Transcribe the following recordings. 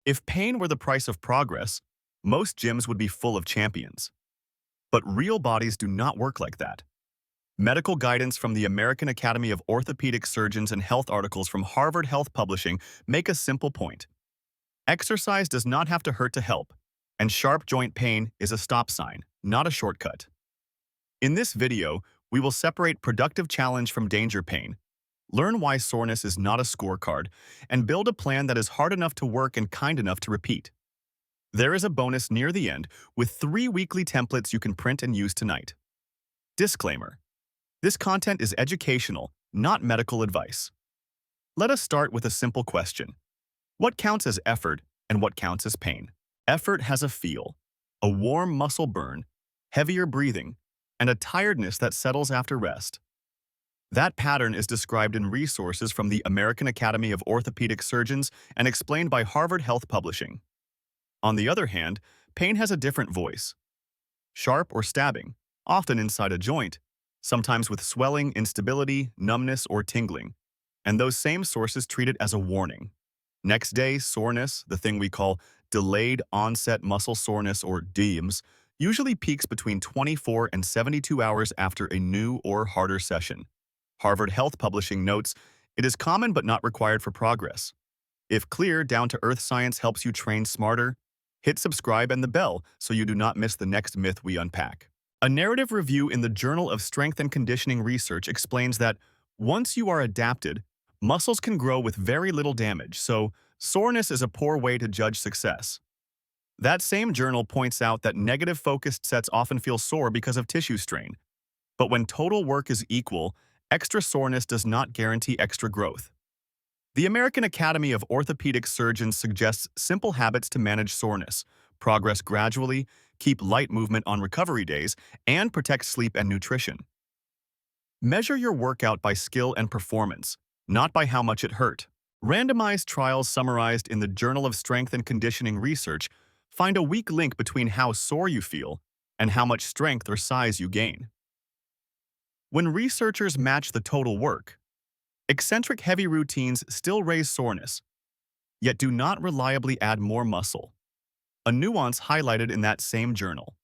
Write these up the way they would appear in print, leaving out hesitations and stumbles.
If pain were the price of progress, most gyms would be full of champions. But real bodies do not work like that. Medical guidance from the American Academy of Orthopedic Surgeons and health articles from Harvard Health Publishing make a simple point. Exercise does not have to hurt to help, and sharp joint pain is a stop sign, not a shortcut. In this video, we will separate productive challenge from danger pain, learn why soreness is not a scorecard, and build a plan that is hard enough to work and kind enough to repeat. There is a bonus near the end with 3 weekly templates you can print and use tonight. Disclaimer: this content is educational, not medical advice. Let us start with a simple question. What counts as effort and what counts as pain? Effort has a feel, a warm muscle burn, heavier breathing, and a tiredness that settles after rest. That pattern is described in resources from the American Academy of Orthopedic Surgeons and explained by Harvard Health Publishing. On the other hand, pain has a different voice. Sharp or stabbing, often inside a joint, sometimes with swelling, instability, numbness, or tingling. And those same sources treat it as a warning. Next day, soreness, the thing we call delayed onset muscle soreness or DOMS, usually peaks between 24 and 72 hours after a new or harder session. Harvard Health Publishing notes, it is common but not required for progress. If clear, down-to-earth science helps you train smarter, hit subscribe and the bell so you do not miss the next myth we unpack. A narrative review in the Journal of Strength and Conditioning Research explains that once you are adapted, muscles can grow with very little damage, so soreness is a poor way to judge success. That same journal points out that negative-focused sets often feel sore because of tissue strain. But when total work is equal, extra soreness does not guarantee extra growth. The American Academy of Orthopedic Surgeons suggests simple habits to manage soreness, progress gradually, keep light movement on recovery days, and protect sleep and nutrition. Measure your workout by skill and performance, not by how much it hurt. Randomized trials summarized in the Journal of Strength and Conditioning Research find a weak link between how sore you feel and how much strength or size you gain. When researchers match the total work, eccentric heavy routines still raise soreness, yet do not reliably add more muscle. A nuance highlighted in that same journal.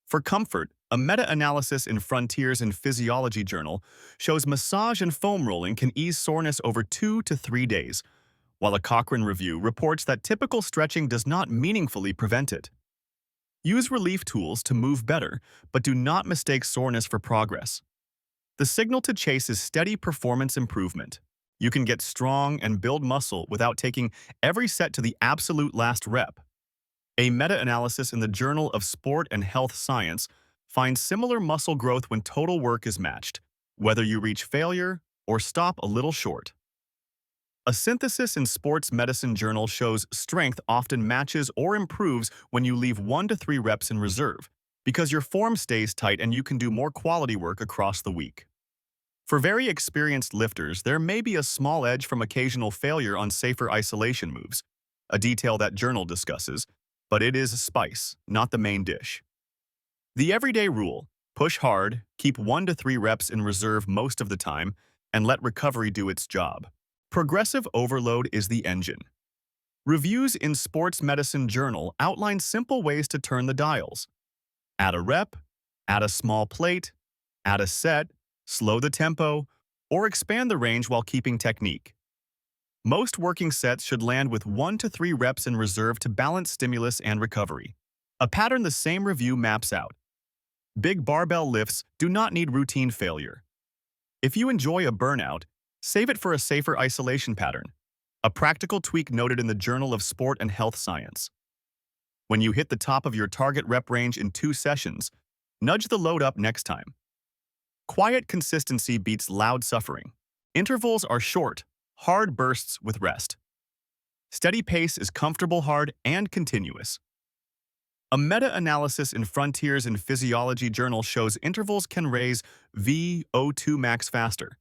For comfort, a meta-analysis in Frontiers in Physiology journal shows massage and foam rolling can ease soreness over 2 to 3 days, while a Cochrane review reports that typical stretching does not meaningfully prevent it. Use relief tools to move better, but do not mistake soreness for progress. The signal to chase is steady performance improvement. You can get strong and build muscle without taking every set to the absolute last rep. A meta-analysis in the Journal of Sport and Health Science finds similar muscle growth when total work is matched, whether you reach failure or stop a little short. A synthesis in Sports Medicine journal shows strength often matches or improves when you leave 1 to 3 reps in reserve, because your form stays tight and you can do more quality work across the week. For very experienced lifters, there may be a small edge from occasional failure on safer isolation moves, a detail that journal discusses, but it is a spice, not the main dish. The everyday rule: push hard, keep 1 to 3 reps in reserve most of the time, and let recovery do its job. Progressive overload is the engine. Reviews in Sports Medicine journal outline simple ways to turn the dials. Add a rep, add a small plate, add a set, slow the tempo, or expand the range while keeping technique. Most working sets should land with 1 to 3 reps in reserve to balance stimulus and recovery, a pattern the same review maps out. Big barbell lifts do not need routine failure. If you enjoy a burnout, save it for a safer isolation pattern, a practical tweak noted in the Journal of Sport and Health Science. When you hit the top of your target rep range in 2 sessions, nudge the load up next time. Quiet consistency beats loud suffering. Intervals are short, hard bursts with rest. Steady pace is comfortable, hard, and continuous. A meta-analysis in Frontiers in Physiology journal shows intervals can raise VO₂max faster,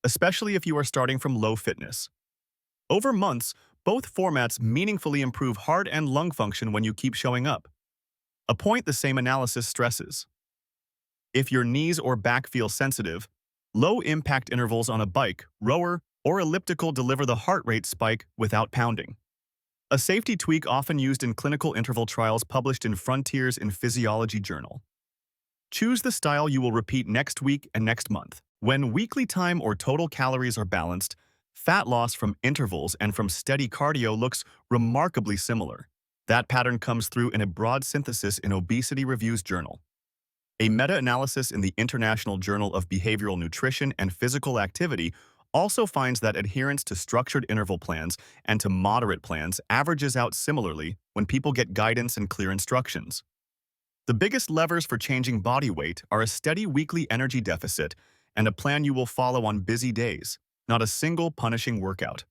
especially if you are starting from low fitness. Over months, both formats meaningfully improve heart and lung function when you keep showing up, a point the same analysis stresses. If your knees or back feel sensitive, low-impact intervals on a bike, rower, or elliptical deliver the heart rate spike without pounding. A safety tweak often used in clinical interval trials published in Frontiers in Physiology journal. Choose the style you will repeat next week and next month. When weekly time or total calories are balanced, fat loss from intervals and from steady cardio looks remarkably similar. That pattern comes through in a broad synthesis in Obesity Reviews journal. A meta-analysis in the International Journal of Behavioral Nutrition and Physical Activity also finds that adherence to structured interval plans and to moderate plans averages out similarly when people get guidance and clear instructions. The biggest levers for changing body weight are a steady weekly energy deficit and a plan you will follow on busy days, not a single punishing workout.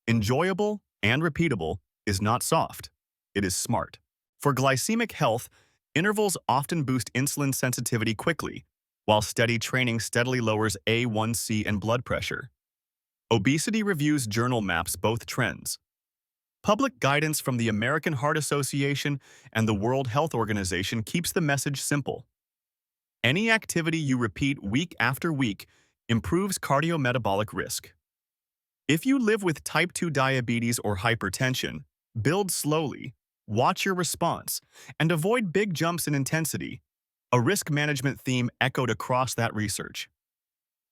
Enjoyable and repeatable is not soft. It is smart. For glycemic health, intervals often boost insulin sensitivity quickly, while steady training steadily lowers A1C and blood pressure. Obesity Reviews journal maps both trends. Public guidance from the American Heart Association and the World Health Organization keeps the message simple. Any activity you repeat week after week improves cardiometabolic risk. If you live with type 2 diabetes or hypertension, build slowly, watch your response, and avoid big jumps in intensity, a risk management theme echoed across that research.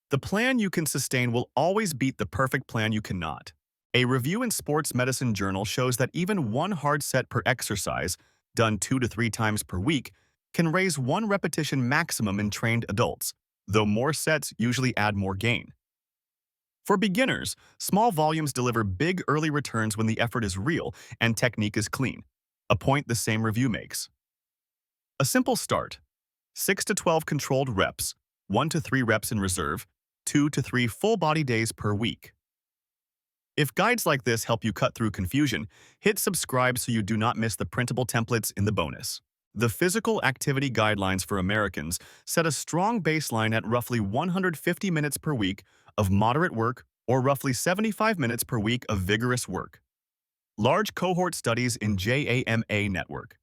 The plan you can sustain will always beat the perfect plan you cannot. A review in Sports Medicine Journal shows that even one hard set per exercise, done 2 to 3 times per week, can raise 1 repetition maximum in trained adults, though more sets usually add more gain. For beginners, small volumes deliver big early returns when the effort is real and technique is clean, a point the same review makes. A simple start: 6 to 12 controlled reps, 1 to 3 reps in reserve, 2 to 3 full body days per week. If guides like this help you cut through confusion, hit subscribe so you do not miss the printable templates in the bonus. The Physical Activity Guidelines for Americans set a strong baseline at roughly 150 minutes per week of moderate work or roughly 75 minutes per week of vigorous work. Large cohort studies in JAMA Network,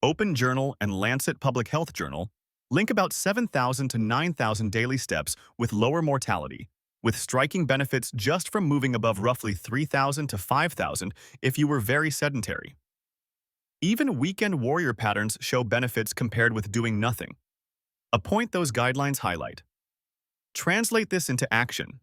Open Journal, and Lancet Public Health Journal link about 7,000 to 9,000 daily steps with lower mortality, with striking benefits just from moving above roughly 3,000 to 5,000 if you were very sedentary. Even weekend warrior patterns show benefits compared with doing nothing, a point those guidelines highlight. Translate this into action.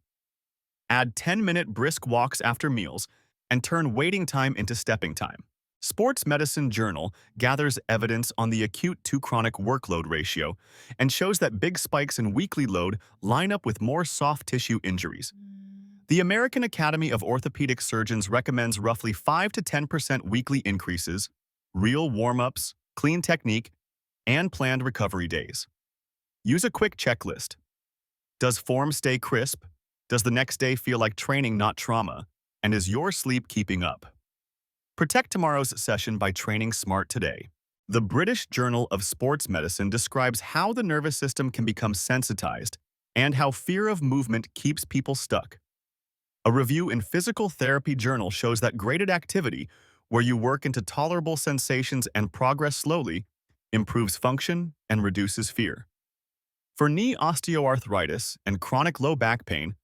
Add 10-minute brisk walks after meals and turn waiting time into stepping time. Sports Medicine Journal gathers evidence on the acute to chronic workload ratio and shows that big spikes in weekly load line up with more soft tissue injuries. The American Academy of Orthopedic Surgeons recommends roughly 5 to 10% weekly increases, real warm-ups, clean technique, and planned recovery days. Use a quick checklist. Does form stay crisp? Does the next day feel like training, not trauma? And is your sleep keeping up? Protect tomorrow's session by training smart today. The British Journal of Sports Medicine describes how the nervous system can become sensitized and how fear of movement keeps people stuck. A review in Physical Therapy Journal shows that graded activity, where you work into tolerable sensations and progress slowly, improves function and reduces fear. For knee osteoarthritis and chronic low back pain,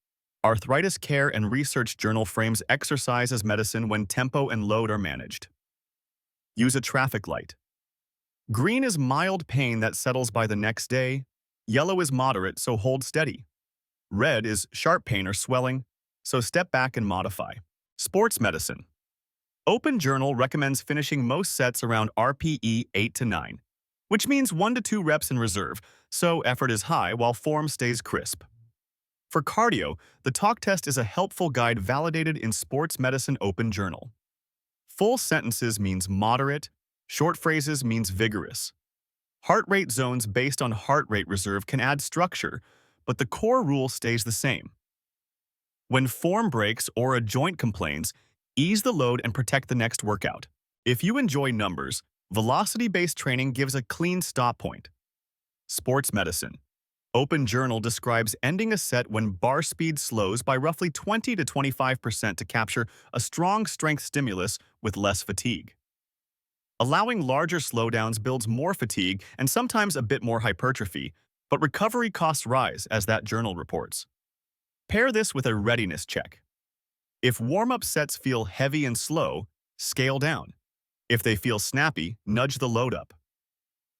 Arthritis Care and Research Journal frames exercise as medicine when tempo and load are managed. Use a traffic light. Green is mild pain that settles by the next day. Yellow is moderate, so hold steady. Red is sharp pain or swelling, so step back and modify. Sports Medicine. Open Journal recommends finishing most sets around RPE 8 to 9, which means 1 to 2 reps in reserve, so effort is high while form stays crisp. For cardio, the talk test is a helpful guide validated in Sports Medicine Open Journal. Full sentences means moderate, short phrases means vigorous. Heart rate zones based on heart rate reserve can add structure, but the core rule stays the same. When form breaks or a joint complains, ease the load and protect the next workout. If you enjoy numbers, velocity-based training gives a clean stop point. Sports Medicine. Open Journal describes ending a set when bar speed slows by roughly 20 to 25% to capture a strong strength stimulus with less fatigue. Allowing larger slowdowns builds more fatigue and sometimes a bit more hypertrophy, but recovery costs rise, as that journal reports. Pair this with a readiness check. If warm-up sets feel heavy and slow, Scale down. If they feel snappy, nudge the load up.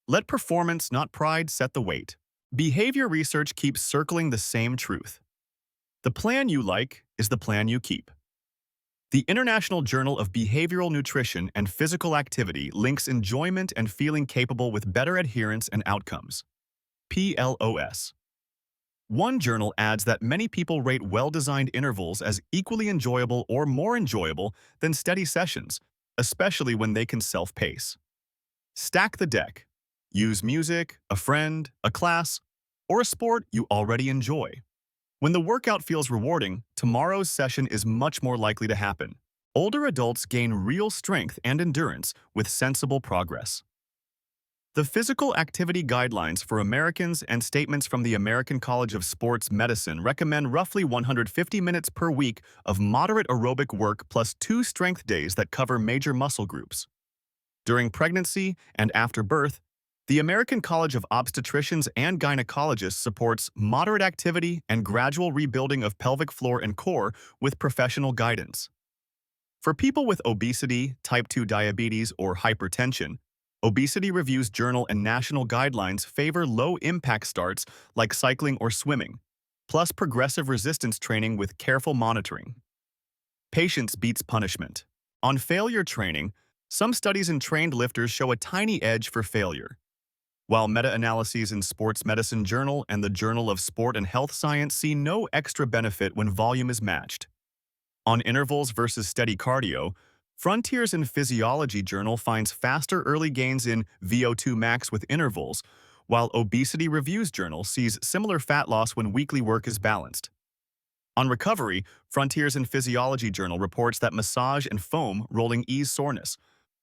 Let performance, not pride, set the weight. Behavior research keeps circling the same truth. The plan you like is the plan you keep. The International Journal of Behavioral Nutrition and Physical Activity links enjoyment and feeling capable with better adherence and outcomes. PLOS. One journal adds that many people rate well-designed intervals as equally enjoyable or more enjoyable than steady sessions, especially when they can self-pace. Stack the deck. Use music, a friend, a class, or a sport you already enjoy. When the workout feels rewarding, tomorrow's session is much more likely to happen. Older adults gain real strength and endurance with sensible progress. The Physical Activity Guidelines for Americans and statements from the American College of Sports Medicine recommend roughly 150 minutes per week of moderate aerobic work plus 2 strength days that cover major muscle groups. During pregnancy and after birth, the American College of Obstetricians and Gynecologists supports moderate activity and gradual rebuilding of pelvic floor and core with professional guidance. For people with obesity, type 2 diabetes, or hypertension, Obesity Reviews journal and national guidelines favor low-impact starts like cycling or swimming, plus progressive resistance training with careful monitoring. Patience beats punishment. On failure training, some studies in trained lifters show a tiny edge for failure, while meta-analyses in Sports Medicine Journal and the Journal of Sport and Health Science see no extra benefit when volume is matched. On intervals versus steady cardio, Frontiers in Physiology Journal finds faster early gains in VO₂max with intervals, while Obesity Reviews Journal sees similar fat loss when weekly work is balanced. On recovery, Frontiers in Physiology Journal reports that massage and foam rolling ease soreness,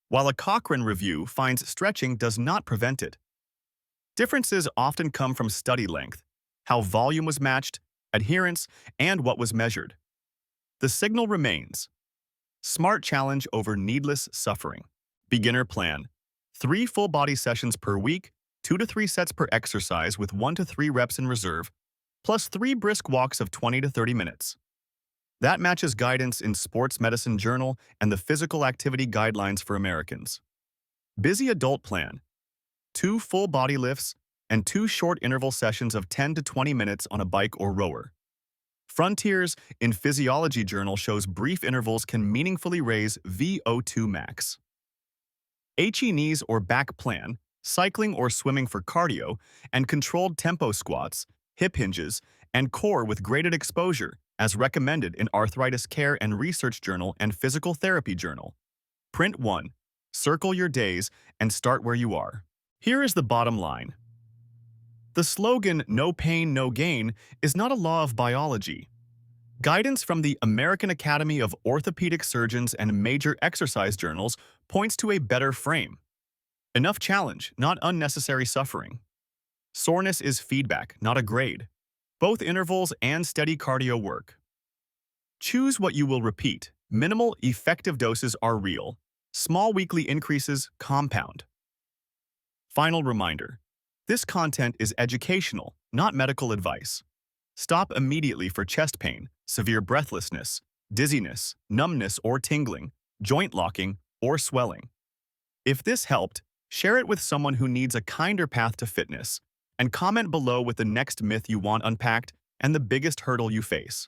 while a Cochrane review finds stretching does not prevent it. Differences often come from study length, how volume was matched, adherence, and what was measured. The signal remains. Smart challenge over needless suffering. Beginner plan. 3 full-body sessions per week, 2 to 3 sets per exercise with 1 to 3 reps in reserve, plus 3 brisk walks of 20 to 30 minutes. That matches guidance in Sports Medicine Journal and the Physical Activity Guidelines for Americans. Busy adult plan. 2 full body lifts, and 2 short interval sessions of 10 to 20 minutes on a bike or rower. Frontiers in Physiology Journal shows brief intervals can meaningfully raise VO₂max. HIIT knees or back plan, cycling or swimming for cardio, and controlled tempo squats, hip hinges, and core with graded exposure, as recommended in Arthritis Care and Research Journal and Physical Therapy Journal. Print 1. Circle your days and start where you are. Here is the bottom line. The slogan, "No pain, no gain," is not a law of biology. Guidance from the American Academy of Orthopedic Surgeons and major exercise journals points to a better frame. Enough challenge, not unnecessary suffering. Soreness is feedback, not a grade. Both intervals and steady cardio work. Choose what you will repeat. Minimal, effective doses are real. Small weekly increases compound. Final reminder. This content is educational, not medical advice. Stop immediately for chest pain, severe breathlessness, dizziness, numbness or tingling, joint locking, or swelling. If this helped, share it with someone who needs a kinder path to fitness, and comment below with the next myth you want unpacked and the biggest hurdle you face.